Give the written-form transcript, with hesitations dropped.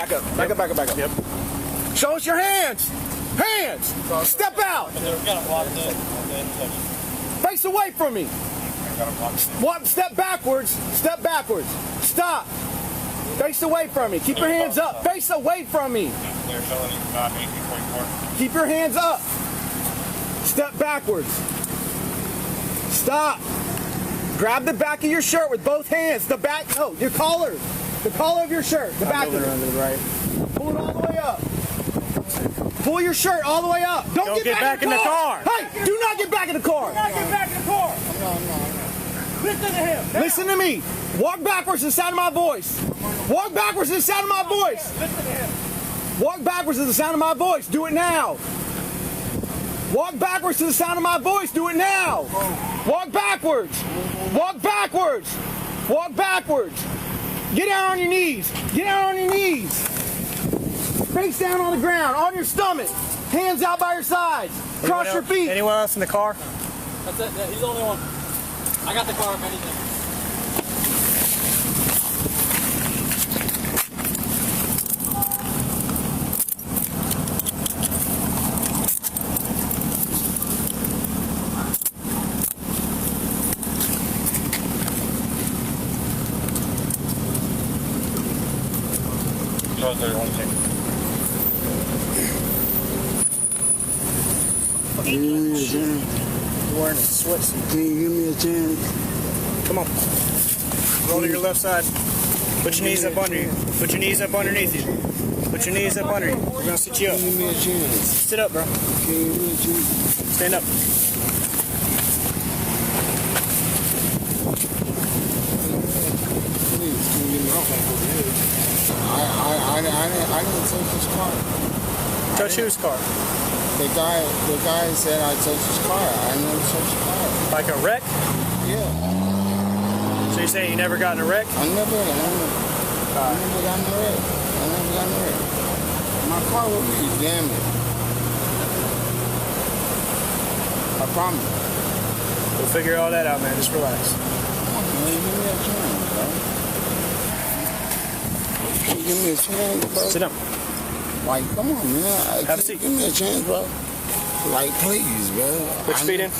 Back up. Back up, back up, back up. Yep. Show us your hands. Hands. Step out. Face away from me. Step backwards. Step backwards. Stop. Face away from me. Keep your hands up. Face away from me. Keep your hands up. Step backwards. Stop. Grab the back of your shirt with both hands. The back, no, your collar. The collar of your shirt. The back of it. Right. Pull it all the way up. Pull your shirt all the way up. Don't get back in the car. Hey, do not get back in the car. Do not get back in the car. No. Listen to him. Now. Listen to me. Walk backwards to the sound of my voice. Walk backwards to the sound of my voice. Listen to him. Walk backwards to the sound of my voice. Do it now. Walk backwards to the sound of my voice. Do it now. Walk backwards. Walk backwards. Walk backwards. Get down on your knees. Get down on your knees. Face down on the ground. On your stomach. Hands out by your sides. Cross your feet. Anyone else in the car? That's it. He's the only one. I got the car if anything. You're wearing a sweatsuit. Can you give me a chance? Come on. Roll to your left side. Put your knees up under you. Put your knees up underneath you. Put your knees up under you. We're gonna sit you up. Give me a chance. Sit up, bro. Can you give me a chance? Stand up. Please, can you give me a chance? I didn't touch his car. Touch whose car? The guy said I touched his car. I never touched his car. Like a wreck? Yeah. So you're saying you never got in a wreck? I never got in a wreck. My car will be damaged. I promise. We'll figure all that out, man. Just relax. Come on, man. Give me a chance, bro. Can you give me a chance, bro? Sit down. Like, come on, man. Have a seat. Give me a chance, bro. Like, please, bro. Put your feet in.